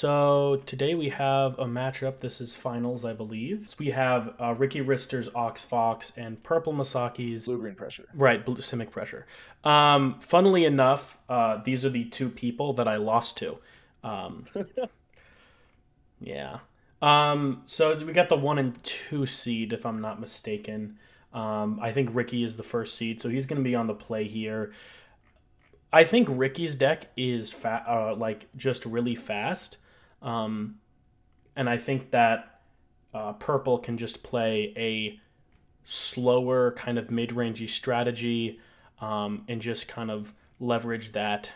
So today we have a matchup. This is finals, I believe. So we have RickyRister's OXFOX and Purplemasaki's Blue-green pressure. right Simic Pressure. Funnily enough, these are the two people that I lost to. Um, yeah. So we got the 1 and 2 seed, if I'm not mistaken. I think Ricky is the first seed, so he's going to be on the play here. I think Ricky's deck is like just really fast, and I think that Purple can just play a slower kind of mid-rangey strategy, and just kind of leverage that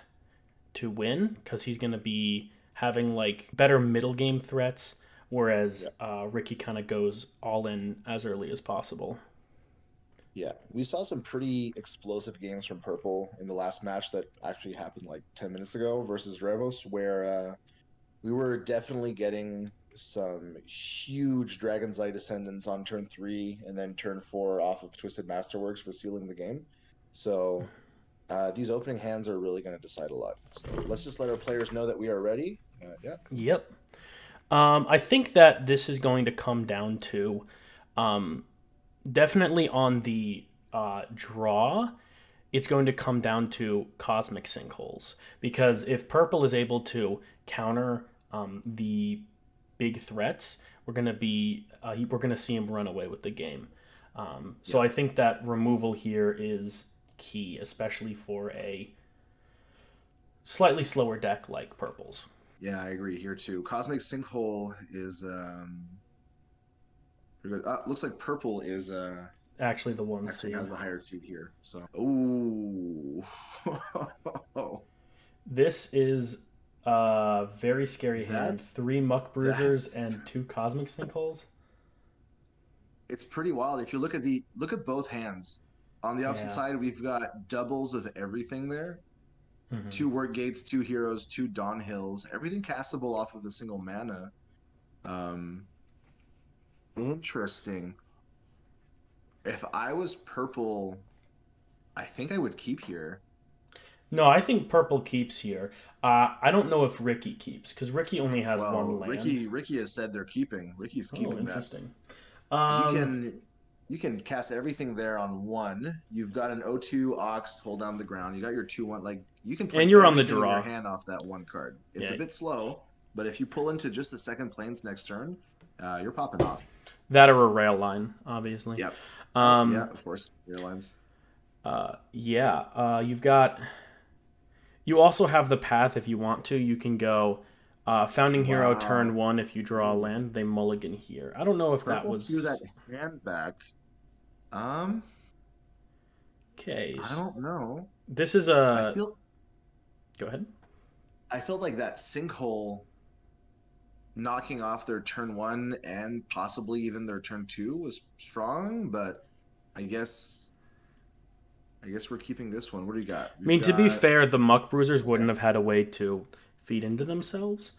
to win because he's going to be having like better middle game threats, whereas Yeah. Ricky kind of goes all in as early as possible. Yeah. We saw some pretty explosive games from Purple in the last match that actually happened like 10 minutes ago versus Revos, where we were definitely getting some huge Dragon's Eye Descendants on turn 3 and then turn 4 off of Twisted Masterworks for sealing the game. So these opening hands are really going to decide a lot. So let's just let our players know that we are ready. Yeah. Yep. I think that this is going to come down to um, definitely on the draw. It's going to come down to cosmic sinkholes because if purple is able to counter the big threats, we're gonna see him run away with the game. So Yeah. I think that removal here is key, especially for a slightly slower deck like purple's. Yeah, I agree here too. Cosmic Sinkhole is pretty good. Looks like Purple is Actually, the one actually seed. has the higher seed here. So, ooh, This is a very scary hand. that's Three muck bruisers that's and two cosmic sinkholes. it's pretty wild. If you look at both hands. On the opposite Yeah. side, we've got doubles of everything there. Hmm. Two Work Gates, two Heroes, two Dawn Hills. Everything castable off of a single mana. Um, Interesting. If I was purple, I think I would keep here. No, I think purple keeps here. I don't know if Ricky keeps because Ricky only has one Well, land. Ricky has said they're keeping. Ricky's Oh, keeping that interesting. because Um, you can cast everything there on one. You've got an O2 Ox hold down the ground. You got your 2/1. Like you can and play you're on the everything in your draw. hand off that one card. It's a Yeah, bit slow, but if you pull into just the second planes next turn, you're popping off. that or a rail line, obviously. Yep. Oh yeah, Um, of course. Airlines. yeah. You've got. You also have the path if you want to. You can go. Founding Hero turn Wow. one. If you draw a Ooh. land, they mulligan here. I don't know if that Purple threw that was hand back. Um, I case. don't know. This is I a. feel Go ahead. I felt like that sinkhole knocking off their turn 1 and possibly even their turn 2 was strong, but I guess I guess we're keeping this one. What do you got? I We've mean, to be got fair, the Muck Bruisers yeah, wouldn't have had a way to feed into themselves,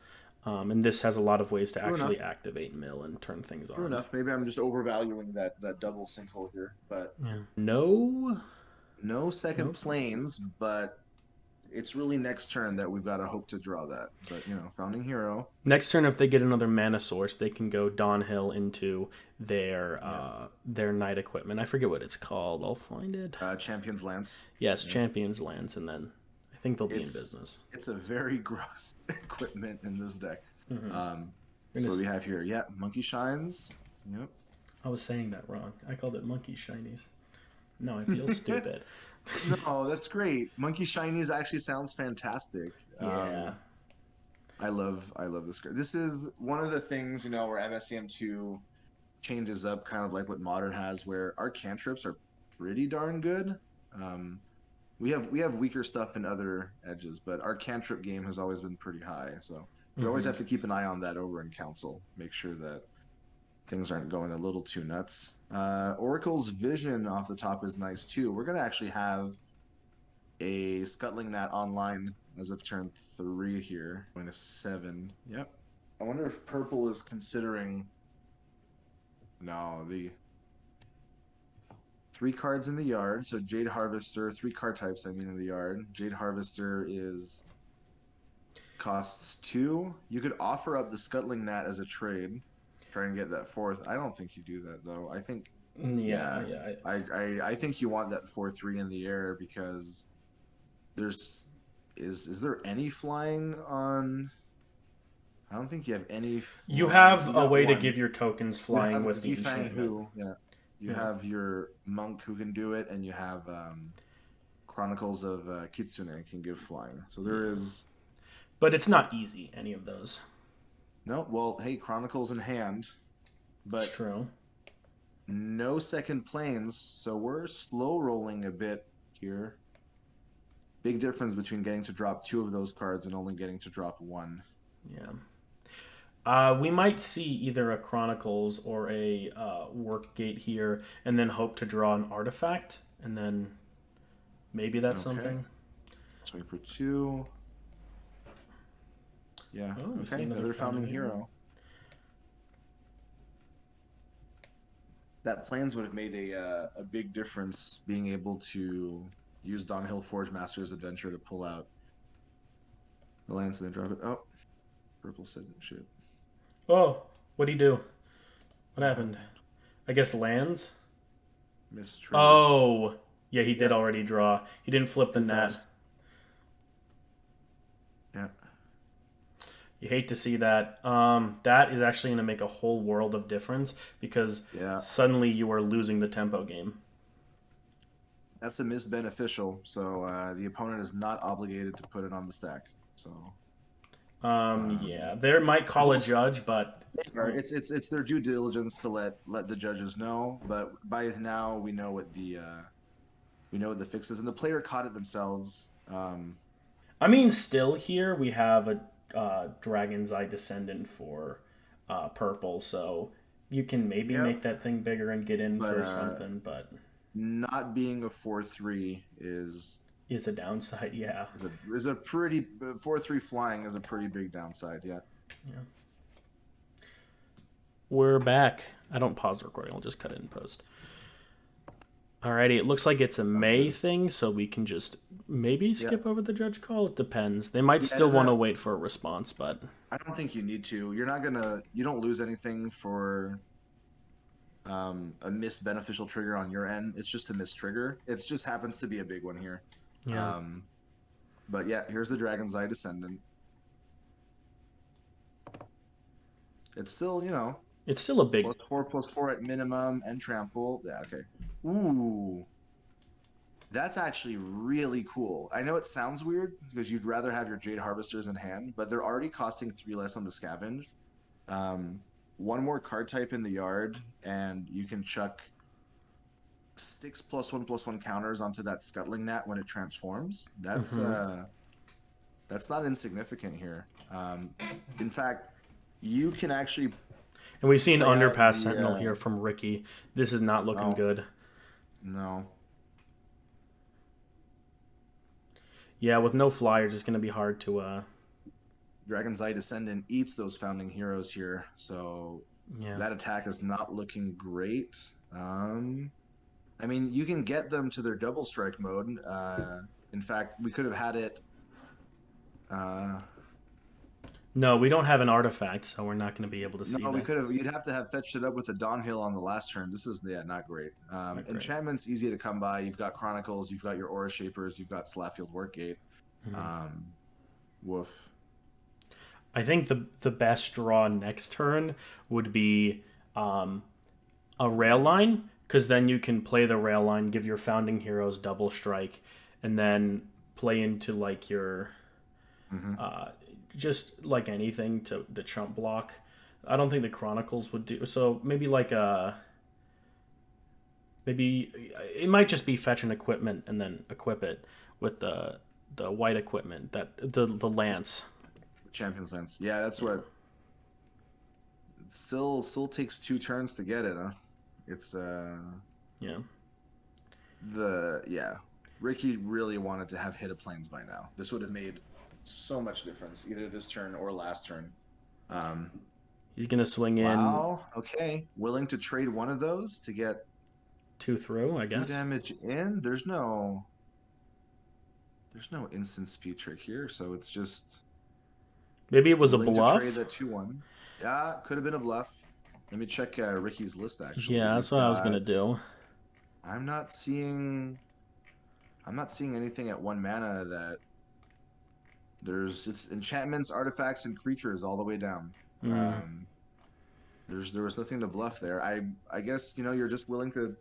and this has a lot of ways to true actually enough. activate mill and turn things True on. enough. Maybe I'm just overvaluing that double sinkhole here, but Yeah. No. no second Nope. planes, but it's really next turn that we've got to hope to draw that. But founding hero. Next turn, if they get another mana source, they can go Dawnhill into Yeah. their knight equipment. I forget what it's called. I'll find it. Champion's Lance. Yes, Yeah. Champions lands, and then I think they'll be in It's business. it's a very gross equipment in this deck. Mm-hmm. So what do we have here? Yeah, Monkey Shines. Yep. I was saying that wrong. I called it monkey shinies. No, I feel stupid. No, that's great. Monkey Shinies actually sounds fantastic. Yeah. I love this card. This is one of the things, where MSEM2 changes up kind of like what Modern has, where our cantrips are pretty darn good. Um, we have weaker stuff in other edges, but our cantrip game has always been pretty high. So we always Mm-hmm. have to keep an eye on that over in Council. Make sure that things aren't going a little too nuts. Oracle's Vision off the top is nice too. We're gonna actually have a Scuttling Gnat online as of turn 3 here. Going to 7. Yep. I wonder if Purple is considering. No, the 3 cards in the yard. So Jade Harvester, 3 card types, I mean, in the yard. Jade Harvester is costs 2. You could offer up the scuttling gnat as a trade, try and get that 4th. I don't think you do that though. I think, Yeah, yeah, yeah. I think you want that 4/3 in the air because there's is there any flying on? I don't think you have any You flying. have You a got way to one. give your tokens You flying have with the Zifang enchantment. Hu, yeah. You Yeah. have your monk who can do it, and you have Chronicles of Kitsune can give flying. So there Yeah. is But it's not easy, any of those. no. Well, hey, Chronicles in hand, It's but true. no second planes. So we're slow rolling a bit here. Big difference between getting to drop 2 of those cards and only getting to drop 1. Yeah. We might see either a Chronicles or a Workgate here, and then hope to draw an artifact, and then maybe that's Okay, something. swing for 2. Yeah. Oh, we see Okay, another another founding founding hero. hero. That plans would have made a big difference being able to use Donhill Forge Master's Adventure to pull out the lands and then drop it. Oh, purple said shit. Oh, what'd he do? What What happened? happened? I guess lands. Mistrade. Oh, yeah, he did Yep, already draw. He didn't flip the too net. fast. Yeah. You hate to see that. That is actually going to make a whole world of difference because Yeah. suddenly you are losing the tempo game. That's a miss beneficial, so the opponent is not obligated to put it on the stack. So Yeah, um, they might there's call a also judge, but it's their due diligence to let the judges know. But by now we know what the fix is, and the player caught it themselves. I mean, still here we have a Dragon's Eye Descendant for purple, so you can maybe Yep. make that thing bigger and get in But for something, but not being a 4/3 it's a downside. Yeah, is a pretty 4/3 flying is a pretty big downside. Yeah. yeah. We're back. I don't pause the recording. I'll just cut it in post. Alrighty, it looks like it's a Sounds May good. thing, so we can just maybe Yeah. skip over the judge call. It depends. They might Yeah, it still doesn't want to have wait for a response, but I don't think you need to. You don't lose anything for a missed beneficial trigger on your end. It's just a missed trigger. It just happens to be a big one here. yeah, Um, but yeah, here's the Dragon's Eye Descendant. It's still, it's still a big. +4/+4 at minimum and trample. Yeah, okay. Ooh, that's actually really cool. I know it sounds weird because you'd rather have your Jade Harvesters in hand, but they're already costing 3 less on the scavenge. Um, one more card type in the yard, and you can chuck 6 +1/+1 counters onto that scuttling gnat when it transforms. Mm-hmm. That's not insignificant here. In fact, you can actually And we see an play out underpass the sentinel here from Ricky. This is not looking oh good. no. Yeah, with no flyers, it's going to be hard to. Dragon's Eye Descendant eats those founding heroes here, so Yeah. that attack is not looking great. I mean, you can get them to their double strike mode. In fact, we could have had it. No, we don't have an artifact, so we're not going to be able to see No, we that. could have. You'd have to have fetched it up with a Dawnhill on the last turn. This is not great. Not great. Enchantment's easy to come by. You've got Chronicles. You've got your Aura Shapers. You've got Slapfield Workgate. Woof. I think the best draw next turn would be a rail line, because then you can play the rail line, give your founding heroes double strike, and then play into like your just like anything to the chump block. I don't think the Chronicles would do so. Maybe like a maybe it might just be fetch an equipment and then equip it with the white equipment that the lance. Champions Lance. Yeah, that's what. It still takes 2 turns to get it. Huh? It's Yeah. yeah. Ricky really wanted to have hit of planes by now. This would have made so much difference, either this turn or last turn. He's gonna swing in Wow. Okay. Willing to trade one of those to get 2 through, I 2 guess. damage in. There's no instant speed trick here, so it's just Maybe it was a Willing to trade bluff. that 2-1. Yeah, could have been a bluff. Let me check Ricky's list. Actually, Yeah, that's we've what I was got. gonna do. I'm not seeing. I'm not seeing anything at 1 mana that it's enchantments, artifacts, and creatures all the way down. Mm. Um, there was nothing to bluff there. I guess you're just willing to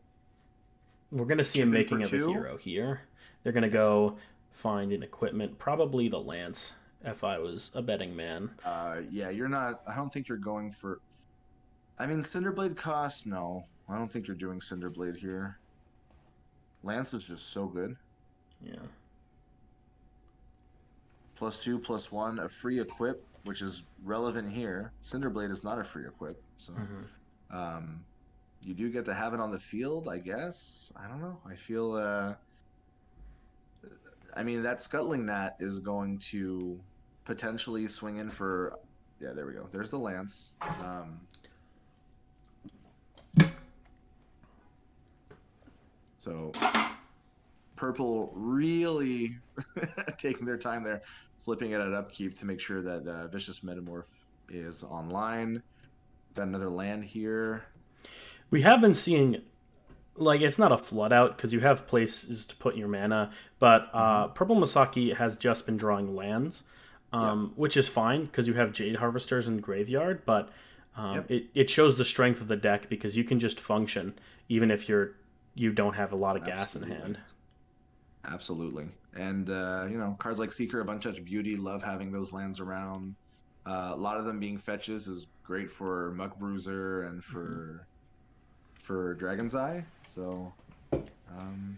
We're gonna see a chip in for making of a two. hero here. They're gonna go find an equipment, probably the lance. If I was a betting man, Yeah, you're not. I don't think you're going for. I mean, Cinderblade costs. No, I don't think you're doing Cinderblade here. Lance is just so good. yeah. +2/+1, a free equip, which is relevant here. Cinderblade is not a free equip, so Mm-hmm. um, you do get to have it on the field, I guess. I don't know. I feel. I mean, that Scuttling Gnat is going to potentially swing in for. Yeah, there we go. There's the Lance. So Purple really taking their time there, flipping it at upkeep to make sure that Vicious Metamorph is online. Got another land here. We have been seeing, like, it's not a flood out because you have places to put your mana, but Purplemasaki has just been drawing lands, Yep. which is fine because you have Jade Harvesters in Graveyard, but Yep. it shows the strength of the deck because you can just function even if you don't have a lot of gas in Absolutely. hand. Absolutely. And, cards like Seeker of Untouched Beauty, love having those lands around. A lot of them being fetches is great for Muck Bruiser and for Dragon's Eye. So, um,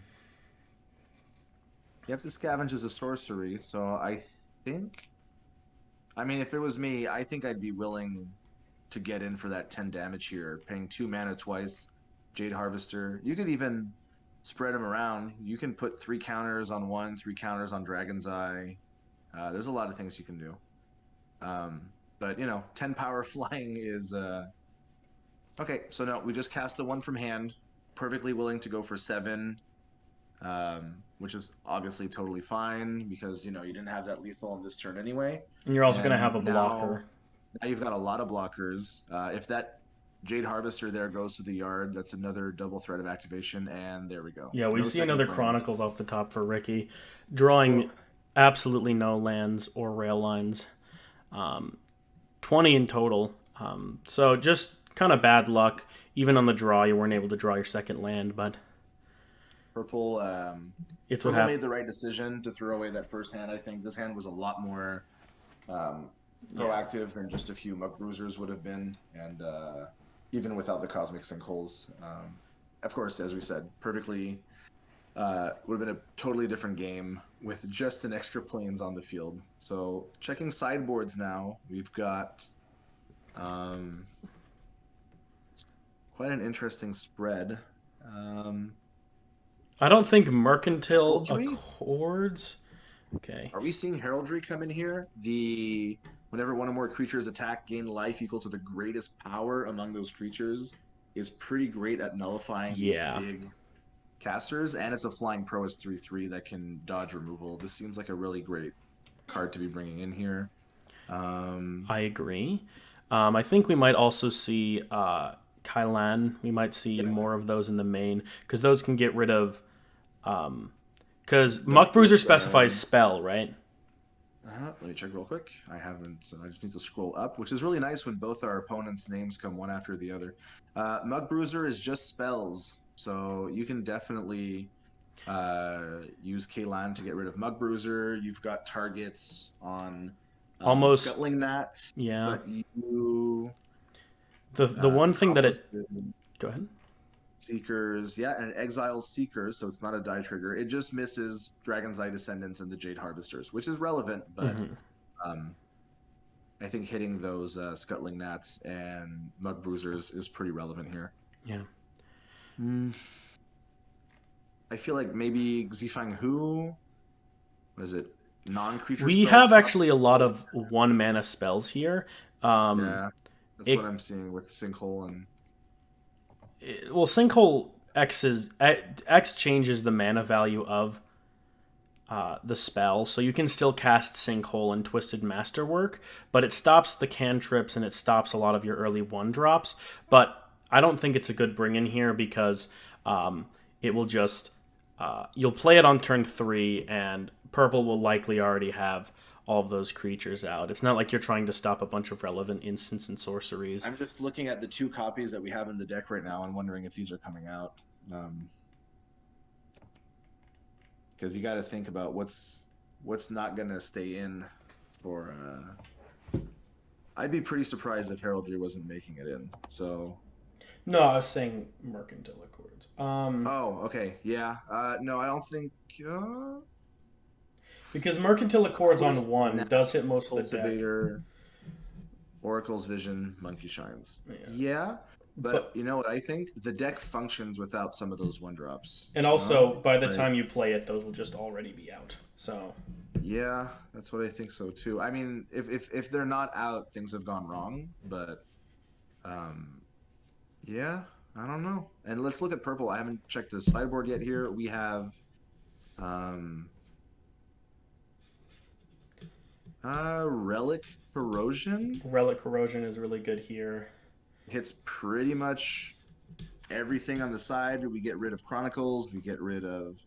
you have to scavenge as a sorcery. So I think, I mean, if it was me, I think I'd be willing to get in for that 10 damage here, paying 2 mana twice, Jade Harvester. You could even spread them around. You can put 3 counters on one, 3 counters on Dragon's Eye. There's a lot of things you can do. But 10 power flying is okay. So no, we just cast the one from hand. Perfectly willing to go for 7, which is obviously totally fine because you didn't have that lethal on this turn anyway. And you're also going to And have a blocker. now you've got a lot of blockers. If that Jade Harvester there goes to the yard, that's another double threat of activation, and there we go. Yeah, we No see second another plans. Chronicles off the top for Ricky, drawing Well, absolutely no lands or rail lines. 20 in total. So just kind of bad luck. Even on the draw, you weren't able to draw your second land, but Purple, it's what Purple made happened. the right decision to throw away that first hand. I think this hand was a lot more um, Yeah. proactive than just a few Muck Bruisers would have been, and even without the Cosmic Sinkholes. Of course, as we said, perfectly would have been a totally different game with just an extra planes on the field. So checking sideboards now, we've got quite an interesting spread. I don't think Mercantile Heraldry? Accords. Okay. Are we seeing Heraldry come in here? Whenever one or more creatures attack, gain life equal to the greatest power among those creatures is pretty great at nullifying these Yeah, big casters, and it's a flying pro as 3/3 that can dodge removal. This seems like a really great card to be bringing in here. I agree. I think we might also see Kailan. We might see Yeah, more of those in the main because those can get rid of. Because the Muck Bruiser flip. specifies spell, right? Let me check real quick. I haven't. I just need to scroll up, which is really nice when both our opponents' names come one after the other. Mug Bruiser is just spells, so you can definitely use Kaylan to get rid of Mug Bruiser. You've got targets on Almost. Scuttling Gnat, Yeah. but you The one thing that it. Accomplice Go ahead. Seekers, yeah, and Exile Seekers, so it's not a die trigger. It just misses Dragon's Eye Descendants and the Jade Harvesters, which is relevant, but um, I think hitting those Scuttling Gnats and Mug Bruisers is pretty relevant here. Yeah. I feel like maybe Xifang Hu, what is it, non-creature We spells? have actually a lot of 1 mana spells here. Yeah, that's it- what I'm seeing with Sinkhole and Well, Sinkhole X changes the mana value of the spell, so you can still cast Sinkhole and Twisted Masterwork, but it stops the cantrips and it stops a lot of your early one drops. But I don't think it's a good bring in here because it will just you'll play it on turn 3, and purple will likely already have all of those creatures out. It's not like you're trying to stop a bunch of relevant instants and sorceries. I'm just looking at the 2 copies that we have in the deck right now and wondering if these are coming out. Because you got to think about what's not going to stay in for. I'd be pretty surprised if Heraldry wasn't making it in. So. No, I was saying Mercantile Accords. Oh, okay, yeah. No, I don't think. Because Mercantile Accords on 1 does hit most of the deck. Oracle's Vision, Monkey Shines. Yeah, but you know what I think? The deck functions without some of those 1-drops. And also, by the time you play it, those will just already be out. So. Yeah, that's what I think so too. I mean, if they're not out, things have gone wrong. But, yeah, I don't know. And let's look at purple. I haven't checked the sideboard yet. Here we have, Relic Corrosion. Relic Corrosion is really good here. Hits pretty much everything on the side. We get rid of Chronicles. We get rid of.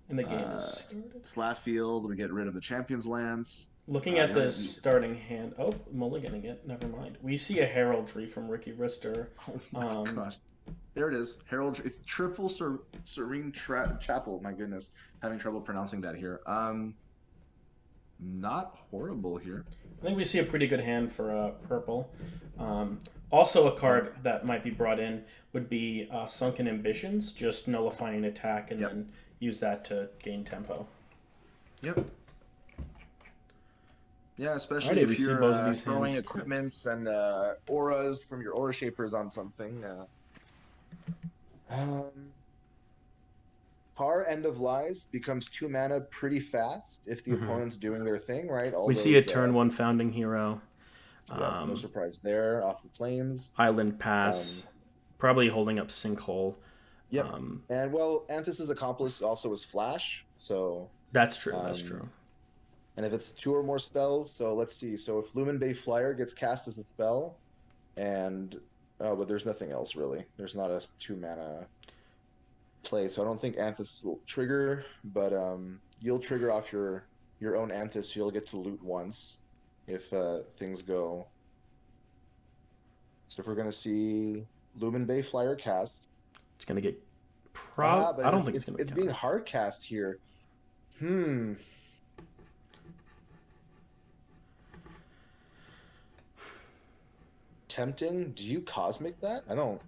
And the game is started. Slapfield. We get rid of the Champions Lance. Looking at the starting hand. Oh, mulliganing it. Never mind. We see a Heraldry from RickyRister. Oh my gosh. There it is. Heraldry. Triple Serene Chapel. My goodness. Having trouble pronouncing that here. Not horrible here. I think we see a pretty good hand for purple. Also, a card that might be brought in would be Sunken Ambitions, just nullifying an attack and then use that to gain tempo. Yep. Yeah, especially if you're throwing equipments and auras from your aura shapers on something. Par End of Lies becomes 2 mana pretty fast if the opponent's doing their thing, right? We see a turn 1 Founding Hero. No surprise there. Off the plains. Island Pass. Probably holding up Sinkhole. Yep. And, well, Anthus' Accomplice also is Flash, so... That's true, that's true. And if it's 2 or more spells, so let's see. So if Lumen Bay Flyer gets cast as a spell, and... Oh, but there's nothing else, really. There's not a 2 mana... play, so I don't think Anthus will trigger, but you'll trigger off your own Anthus, so you'll get to loot once if things go. So if we're gonna see Lumen Bay Flyer cast, it's gonna get I don't think it's being hard cast here. Tempting. Do you cosmic that? I don't.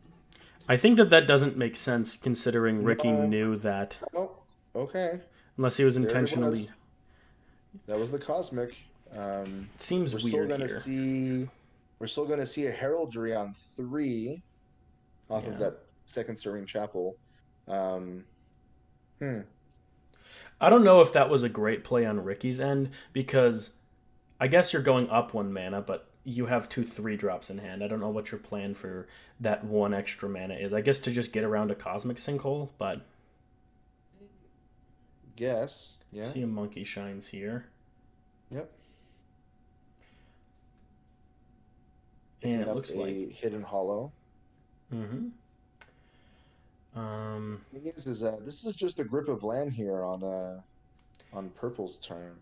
I think that doesn't make sense considering Ricky knew that. Oh, okay. Unless he was intentionally. That was the cosmic. It seems weird here. We're still going to see a heraldry on 3 off of that second Serene Chapel. I don't know if that was a great play on Ricky's end because I guess you're going up 1 mana, but you have 2 3-drops in hand. I don't know what your plan for that 1 extra mana is. I guess to just get around a Cosmic Sinkhole, but... Guess, yeah. See a Monkey Shines here. Yep. And it looks like... Hidden Hollow. The thing is this is just a grip of land here on Purple's turn.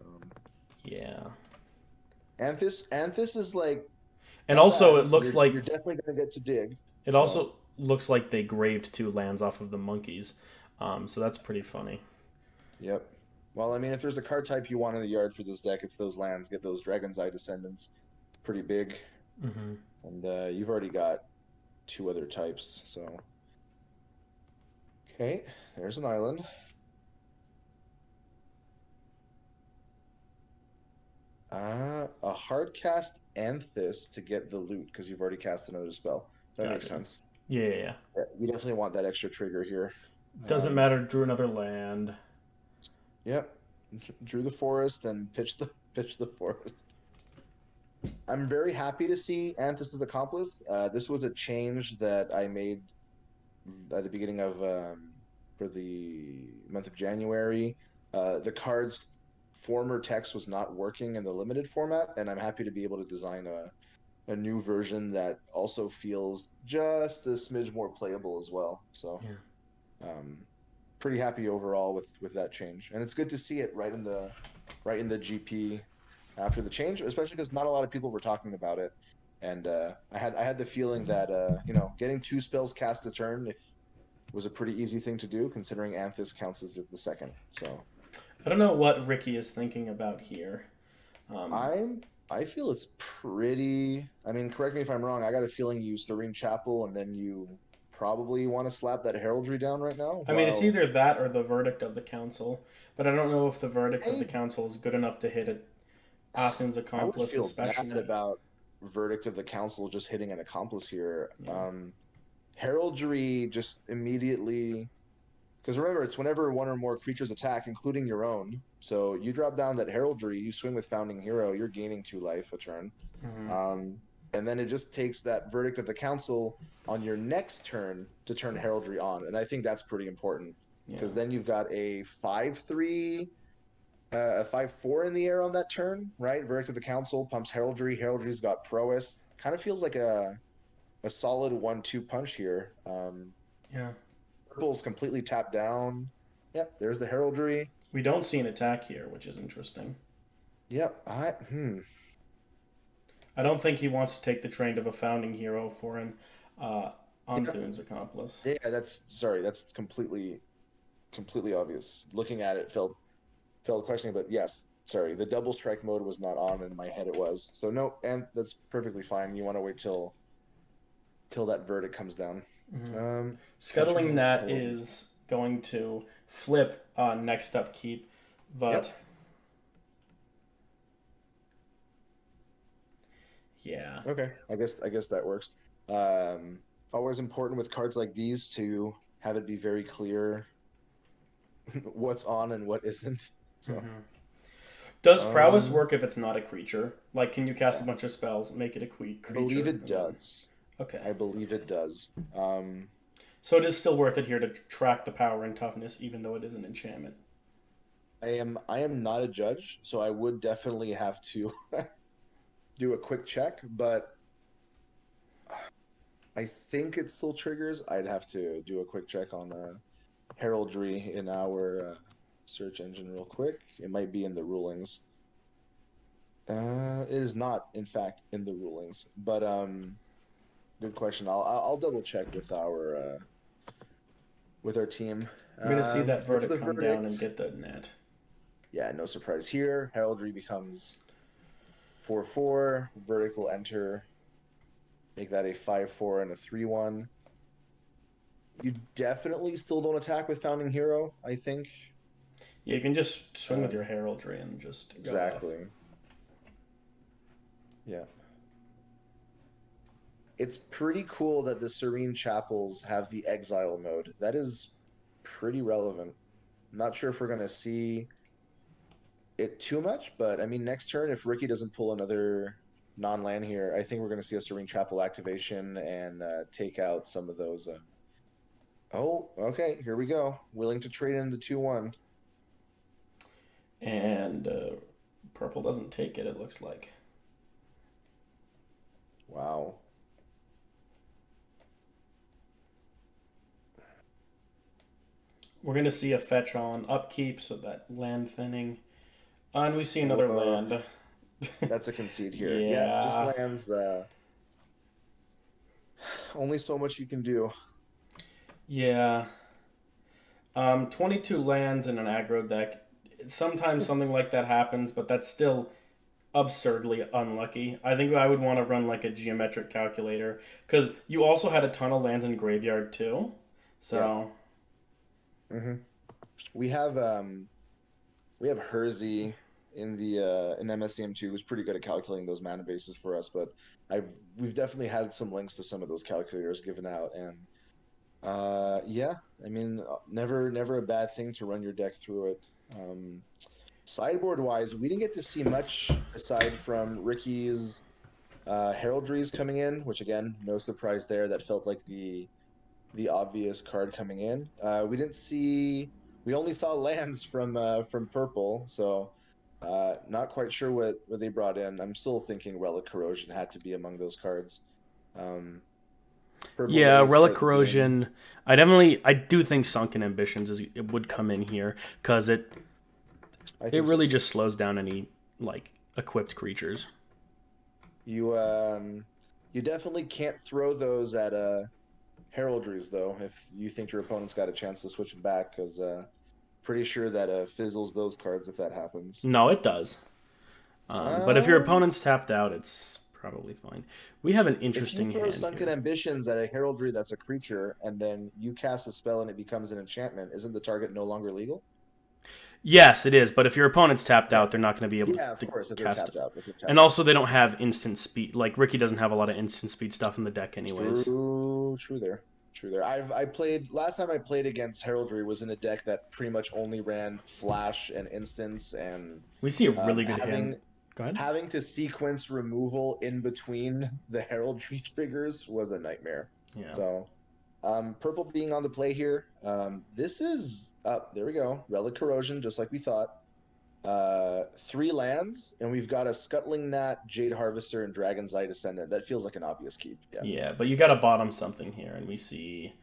Yeah. Anthus is like, and also it looks like you're definitely gonna get to dig. It also looks like they graved 2 lands off of the monkeys, so that's pretty funny. Yep. Well, I mean, if there's a card type you want in the yard for this deck, it's those lands. Get those Dragon's Eye Descendants. It's pretty big, and you've already got 2 other types. So, okay, there's an island. A hard cast Anthus to get the loot because you've already cast another spell. That makes sense. Yeah. You definitely want that extra trigger here. Doesn't matter. Drew another land. Yep. Drew the forest and pitch the forest. I'm very happy to see Anthus' Accomplice. This was a change that I made at the beginning of for the month of January. The cards former text was not working in the limited format, and I'm happy to be able to design a new version that also feels just a smidge more playable as well. So Yeah. um, pretty happy overall with that change, and it's good to see it right in the GP after the change, especially because not a lot of people were talking about it. And I had the feeling that getting two spells cast a turn if was a pretty easy thing to do, considering Anthus counts as the second. So I don't know what Ricky is thinking about here. Um, I'm I feel it's pretty. I mean, correct me if I'm wrong. I got a feeling you Serene Chapel and then you probably want to slap that heraldry down right now. I mean, it's While either that or the verdict of the council, but I don't know if the verdict of the I council is good enough to hit an Athens I would accomplice, feel bad especially. about verdict of the council just hitting an accomplice here. Yeah. Heraldry just immediately, because remember, it's whenever one or more creatures attack, including your own. So you drop down that heraldry, you swing with Founding Hero, you're gaining 2 life a turn. Hmm. Um, and then it just takes that verdict of the council on your next turn to turn heraldry on, and I think that's pretty important Yeah. because then you've got a 5/3, a 5/4 in the air on that turn, right? Verdict of the council pumps heraldry. Heraldry's got prowess. Kind of feels like a solid 1-2 punch here. Yeah. Purple's completely tapped down. Yep, there's the heraldry. We don't see an attack here, which is interesting. Yep, I don't think he wants to take the train of a founding hero for an uh, yeah, Anthun's accomplice. yeah. That's sorry. That's completely obvious. Looking at it, felt questioning, but yes, sorry. The double strike mode was not on in my head. It was so no, and that's perfectly fine. You want to wait till that verdict comes down. Hmm. Catcher Scuttling moves Gnat heraldry. is going to flip on next upkeep, but Yep. yeah. Okay. I guess that works. Um, Always important with cards like these to have it be very clear what's on and what isn't. So, Hmm. Does prowess um, work if it's not a creature? Like, can you cast a bunch of spells, make it a I believe creature, it and then does. okay? I believe it does. So it is still worth it here to track the power and toughness, even though it is an enchantment. I am not a judge, so I would definitely have to do a quick check, but I think it still triggers. I'd have to do a quick check on heraldry in our search engine real quick. It might be in the rulings. It is not, in fact, in the rulings. But good question. I'll double check with our team. I'm gonna see that So there's verdict the come down verdict. and get the net. Yeah, no surprise here. Heraldry becomes 4/4. Verdict will enter. Make that a 5/4 and a 3/1. You definitely still don't attack with Founding Hero, I think. Yeah, you can just swing with Um, your heraldry and just go off. exactly. Yeah. It's pretty cool that the Serene Chapels have the exile mode. That is pretty relevant. I'm not sure if we're going to see it too much, but I mean, next turn, if Ricky doesn't pull another non-land here, I think we're going to see a Serene Chapel activation and take out some of those. Oh, okay, here we go. Willing to trade in the 2/1. And purple doesn't take it. It looks like Wow. we're gonna see a fetch on upkeep, so that land thinning, and we see another Woof. land. That's a concede here. Yeah, just Yeah, lands. Only so much you can do. yeah. 22 lands in an aggro deck. Sometimes something like that happens, but that's still absurdly unlucky. I think I would want to run like a geometric calculator because you also had a ton of lands in graveyard too. Yeah. So hmm We have Hersey in the in MSEM2 who's pretty good at calculating those mana bases for us, but we've definitely had some links to some of those calculators given out, and yeah, I mean, never a bad thing to run your deck through it. Sideboard wise, we didn't get to see much aside from Ricky's heraldries coming in, which again, no surprise there. That felt like the obvious card coming in. We didn't see. We only saw lands from purple, so Not quite sure what they brought in. I'm still thinking Relic Corrosion had to be among those cards. Um, Purple Yeah, ready to Relic start the game. Corrosion. I do think Sunken Ambitions it would come in here because I it think so really too. just slows down any like equipped creatures. You you definitely can't throw those at heraldries though if you think your opponent's got a chance to switch them back because pretty sure that fizzles those cards if that happens. No, it does. But if your Um, opponent's tapped out, it's probably fine. We have an if you interesting throw hand Sunken here. Ambitions at a heraldry that's a creature and then you cast a spell and it becomes an enchantment, isn't the target no longer legal? Yes, it is. But if your opponent's tapped Okay. out, they're not going to be able Yeah, of to course if they're cast it. tapped out. If they're And tapped out. also, they don't have instant speed. Like Ricky doesn't have a lot of instant speed stuff in the deck, anyways. True there. True there. I played last time I played against Heraldry was in a deck that pretty much only ran flash and instance and We see a really good hand. having Go ahead. having to sequence removal in between the heraldry triggers was a nightmare. Yeah. So, purple being on the play here. This is up. There we go. Relic Corrosion, just like we thought. 3 lands, and we've got a Scuttling Gnat, Jade Harvester, and Dragon's Eye Descendant. That feels like an obvious keep. Yeah. Yeah, but you got to bottom something here, and we see.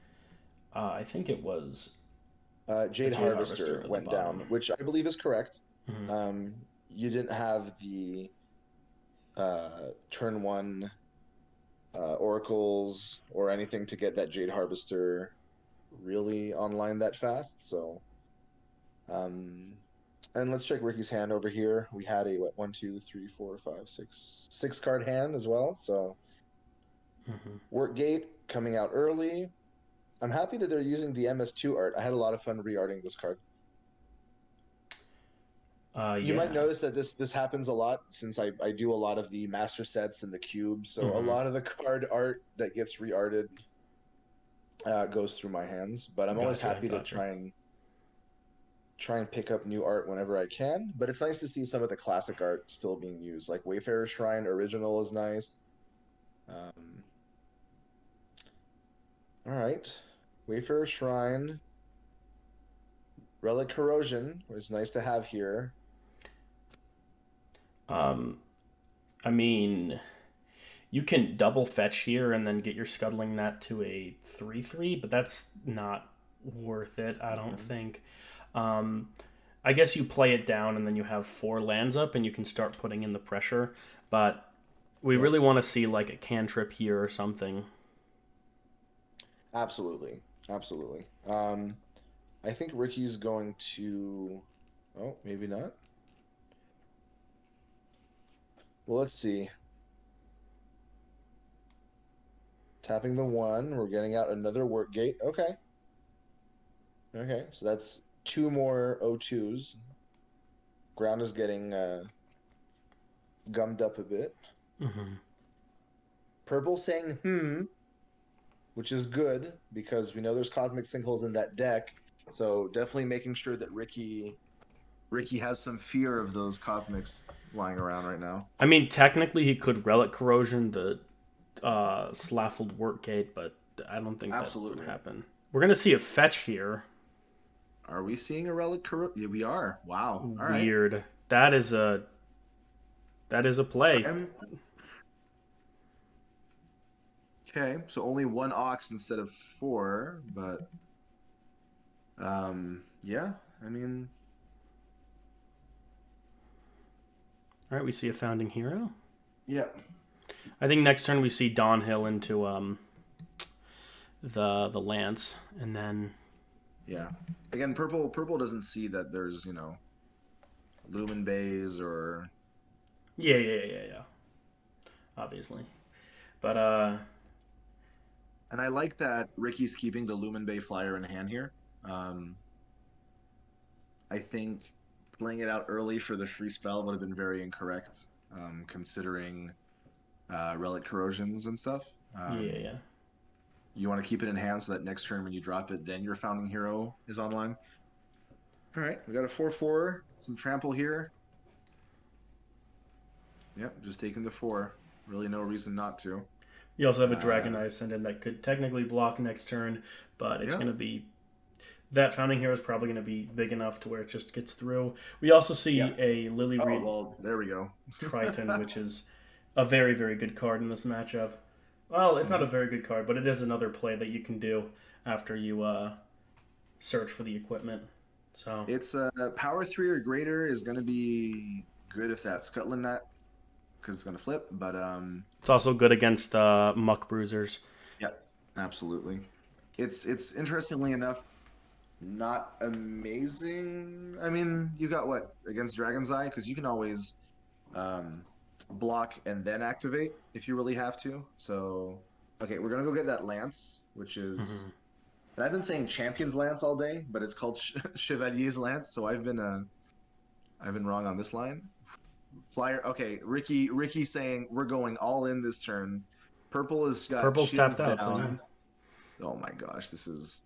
I think it was a Jade Jade Harvester Harvester at the went down, bottom. which I believe is correct. Mm-hmm. You didn't have the turn one oracles or anything to get that Jade Harvester really online that fast. So, um, and let's check Ricky's hand over here. We had a what 1, 2, 3, 4, 5, 6 card hand as well. So, Mm-hmm. Work Gate coming out early. I'm happy that they're using the MS2 art. I had a lot of fun re-arting this card. You might Yeah. notice that this happens a lot since I do a lot of the master sets and the cubes. So a Mm-hmm. lot of the card art that gets re-arted goes through my hands. But I'm always Gotcha. happy to Gotcha. try and pick up new art whenever I can. But it's nice to see some of the classic art still being used. Like Wayfarer Shrine original is nice. Um, all right, Wayfarer Shrine, Relic Corrosion was nice to have here. Um, I mean, you can double fetch here and then get your scuttling that to a 3/3, but that's not worth it, I don't Mm-hmm. think. Um, I guess you play it down and then you have 4 lands up and you can start putting in the pressure, but we Yep. really want to see like a cantrip here or something. Absolutely. Absolutely. I think Ricky's going to. Oh, maybe not. Well, let's see. Tapping the 1. We're getting out another work gate. Okay. Okay. So that's 2 more O2s. Ground is getting gummed up a bit. Mm-hmm. Purple saying which is good because we know there's cosmic sinkholes in that deck. So definitely making sure that Ricky has some fear of those cosmics lying around right now. I mean, technically he could relic corrosion the Slaffled Workgate, but I don't think that would Absolutely. happen. We're gonna see a fetch here. Are we seeing a relic? Yeah, we are. Wow. All right. Weird. That is a play. Okay. Okay. So only 1 ox instead of 4, but yeah. I mean, All right, we see a founding hero. yeah. I think next turn we see Dawnhill into the lance, and then Yeah. Again, purple doesn't see that there's, lumen bays or yeah. Obviously, but and I like that Ricky's keeping the lumen bay flyer in hand here. Um I think playing it out early for the free spell would have been very incorrect, considering relic corrosions and stuff. yeah. You want to keep it in hand so that next turn when you drop it, then your founding hero is online. All right, we got a 4/4, some trample here. Yep, just taking the 4. Really, no reason not to. You also have a Dragon Uh, Eye Ascendant that could technically block next turn, but it's yeah, going to be That founding hero is probably going to be big enough to where it just gets through. We also see Yep. a Lily Oh, Reed well, there we go. Triton, which is a very, very good card in this matchup. Well, it's not a Mhm. very good card, but it is another play that you can do after you search for the equipment. So It's power 3 or greater is going to be good if that's Scotland net because it's going to flip. But it's also good against Muck Bruisers. yeah, absolutely. It's interestingly enough not amazing. I mean, you got what against Dragon's Eye because you can always um, block and then activate if you really have to. So okay, we're gonna go get that lance, which is. Mm-hmm. And I've been saying Champion's Lance all day, but it's called Chevalier's Lance. So I've been wrong on this line. Flyer. Okay, Ricky saying we're going all in this turn. Purple has got Purple's chins tapped out, so yeah. down. Oh my gosh, this is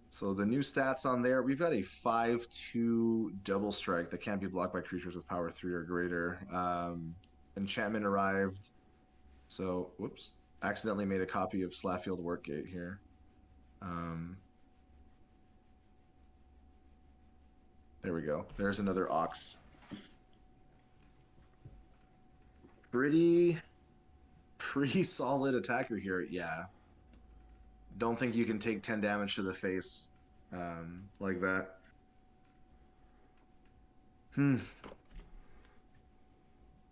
so the new stats on there. We've got a 5/2 double strike that can't be blocked by creatures with power 3 or greater. Enchantment arrived. So whoops, accidentally made a copy of Slafield Workgate here. There we go. There's another Ox. Pretty solid attacker here. Yeah. Don't think you can take 10 damage to the face like that.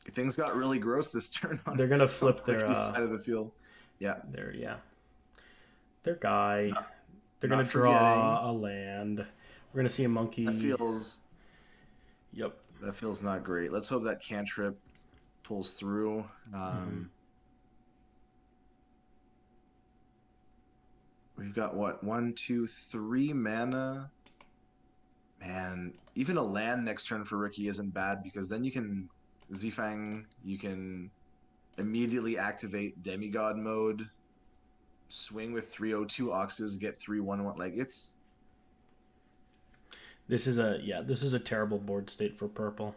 Things got really gross this turn They're gonna on flip their Ricky's side of the field. Yeah. their guy. Not, They're gonna not forgetting. draw a land. We're gonna see a That monkey. feels Yep. that feels not great. Let's hope that cantrip pulls through. We've got what? 1, 2, 3 mana. Man, even a land next turn for Ricky isn't bad because then you can Zifang, you can immediately activate Demigod mode, swing with 302 Oxes, get 3/1/1. Like it's This is a terrible board state for purple.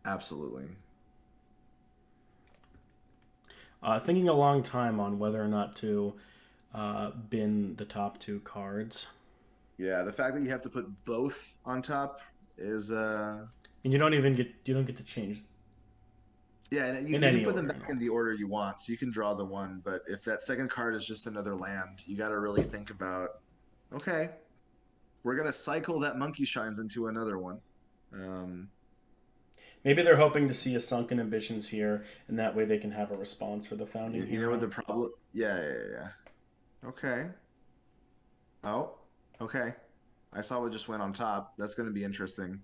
absolutely. Thinking a long time on whether or not to bin the top two cards. Yeah, the fact that you have to put both on top is And you don't get to change yeah, and in you can any put them order. back in the order you want, so you can draw the one. But if that second card is just another land, you got to really think about. Okay, we're gonna cycle that monkey shines into another one. Maybe they're hoping to see a sunken ambitions here, and that way they can have a response for the founding You know hero. what the problem? Yeah. Okay. Oh, okay. I saw what just went on top. That's going to be interesting.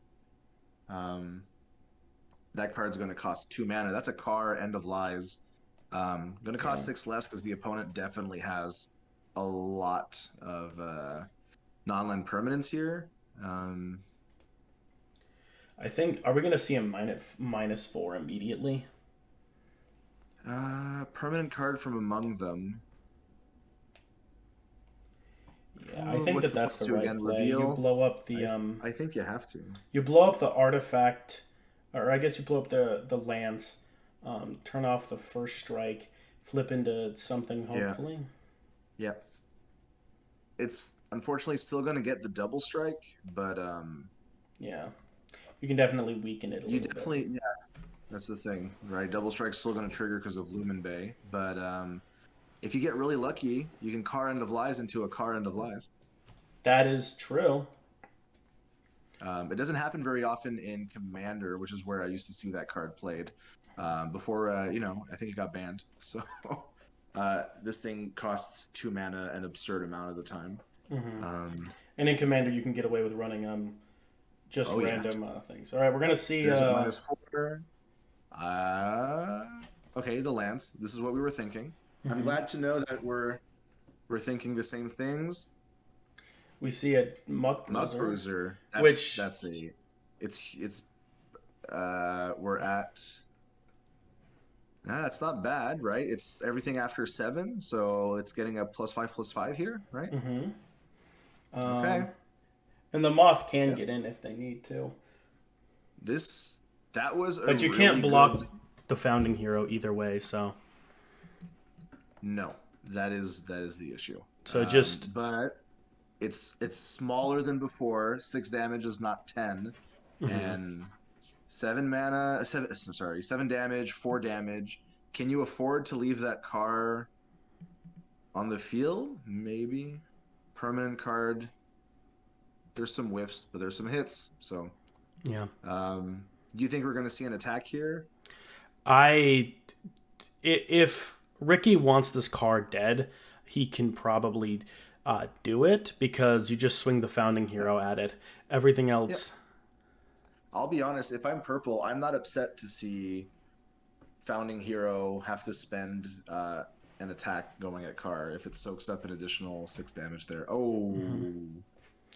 That card's going to cost 2 mana. That's a car, End of Lies. Going to cost 6 less because the opponent definitely has a lot of non-land permanents here. I think are we going to see a -4 immediately? Permanent card from among them. Yeah, I think What's the that's plus the 2 right again? play. You Reveal. blow up the I think you have to. you blow up the artifact, or I guess you blow up the lance. Turn off the first strike, flip into something hopefully. Yeah. It's unfortunately still going to get the double strike, but Yeah, you can definitely weaken it a you little definitely bit. yeah, that's the thing, right? Double strike's still going to trigger because of Lumen Bay, but if you get really lucky, you can car End of Lies into a car End of Lies. That is true. It doesn't happen very often in Commander, which is where I used to see that card played. Before I think it got banned. So this thing costs 2 mana an absurd amount of the time. And in Commander, you can get away with running just Oh yeah, random things. All right, we're gonna see. there's a -4. Okay, the lands. This is what we were thinking. I'm glad to know that we're thinking the same things. We see a Muck Muck Bruiser, Bruiser. which That's a. It's. We're at. Nah, that's not bad, right? It's everything after 7, so it's getting a +5/+5 here, right? Okay. and the Moth can Yeah. get in if they need to, That was a but you really can't block good. the founding hero either way. So No, that is the issue. So just But it's smaller than before. 6 damage is not 10, mhm. and 7 mana. Sorry, 7 damage, 4 damage. Can you afford to leave that car on the field? Maybe. Permanent card. There's some whiffs, but there's some hits. So, Yeah. do you think we're going to see an attack here? I if Ricky wants this card dead, he can probably do it because you just swing the founding Yep. hero at it. Everything Yep. else, I'll be honest. If I'm purple, I'm not upset to see founding hero have to spend an attack going at car if it soaks up an additional 6 damage there. mm-hmm.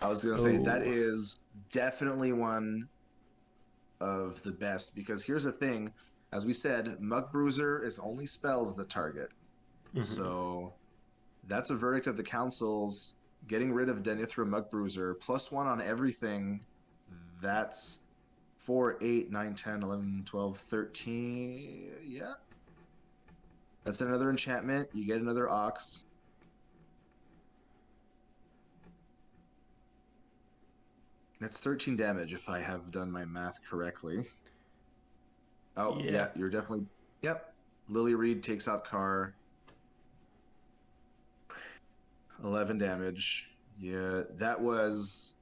Oh, I was gonna say that Oh, is definitely one of the best because here's the thing: as we said, Muck Bruiser is only spells the target, mm-hmm. so that's a verdict of the councils. Getting rid of Denithra Muck Bruiser +1 on everything. That's 4, 8, 9, 10, 11, 12, 13. Yeah, that's another enchantment. You get another Ox. That's 13 damage if I have done my math correctly. Oh, Yeah. yeah, you're definitely. Yep. Lily Reed takes out Carr. 11 damage. Yeah, that was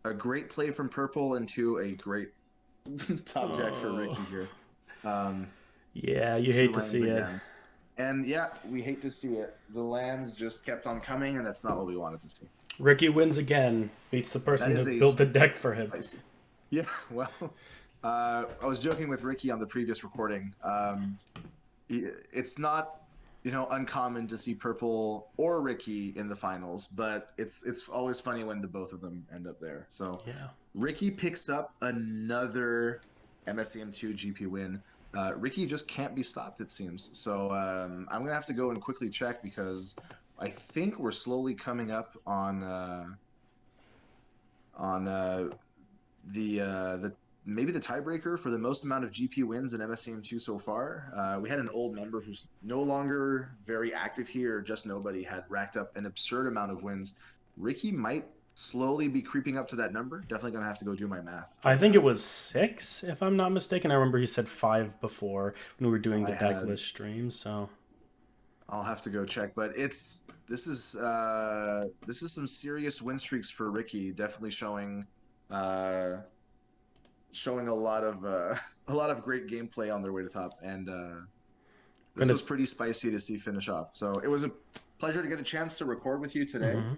a great play from Purple into a great top deck for Oh, Ricky here. Um, yeah. You two hate to lands see it. again. And yeah, we hate to see it. The lands just kept on coming, and that's not what we wanted to see. Ricky wins again. Beats the That person who is a built the deck for him. spicy. Yeah, well, I was joking with Ricky on the previous recording. It's not, uncommon to see Purple or Ricky in the finals, but it's always funny when the both of them end up there. So Yeah. Ricky picks up another MSEM2 GP win. Ricky just can't be stopped, it seems. So I'm gonna have to go and quickly check because I think we're slowly coming up on the maybe the tiebreaker for the most amount of GP wins in MSEM2 so far. We had an old member who's no longer very active here, just nobody, had racked up an absurd amount of wins. Ricky might slowly be creeping up to that number. Definitely gonna have to go do my math, I but think it was 6, if I'm not mistaken. I remember he said 5 before when we were doing the I deck had list stream. So I'll have to go check. But this is some serious win streaks for Ricky. Definitely uh, showing a lot of a lot of great gameplay on their way to top, and this gonna. was pretty spicy to see finish off. So it was a pleasure to get a chance to record with you today. Mhm.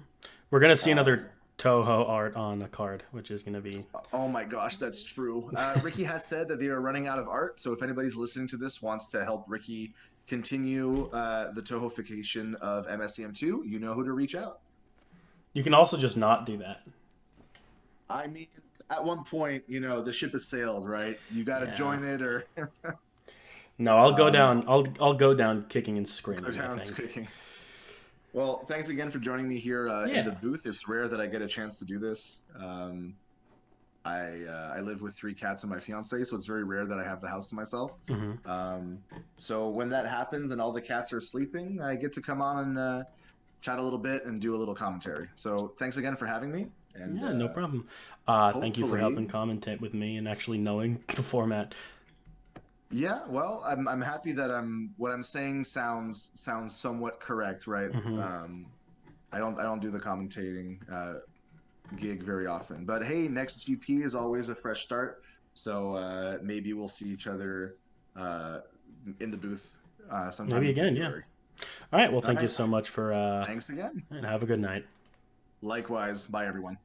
We're gonna see Um, another Toho art on a card, which is gonna be. oh my gosh, that's true. Ricky has said that they are running out of art, so if anybody's listening to this wants to help Ricky continue the Tohofication of MSEM2, you know who to reach out. You can also just not do that. I mean, at one point, the ship has sailed, right? You got to Yeah. join it or No, I'll go um, down. I'll go down kicking and go screaming. I down think. kicking. Well, thanks again for joining me here in the Yeah. booth. It's rare that I get a chance to do this. I live with 3 cats and my fiance, so it's very rare that I have the house to myself. Hmm. So when that happens and all the cats are sleeping, I get to come on and chat a little bit and do a little commentary. So thanks again for having me, and Yeah. No problem. Thank you for helping hopefully, commentate with me and actually knowing the format. yeah. Well, I'm happy that what I'm saying sounds somewhat correct, right? Hmm. I don't do the commentating gig very often. But hey, next GP is always a fresh start. So maybe we'll see each other uh, in the booth sometime Maybe in again. Yeah. February. All right. Well, All thank you right. so much for Thanks again. and have a good night. Likewise. Bye, everyone.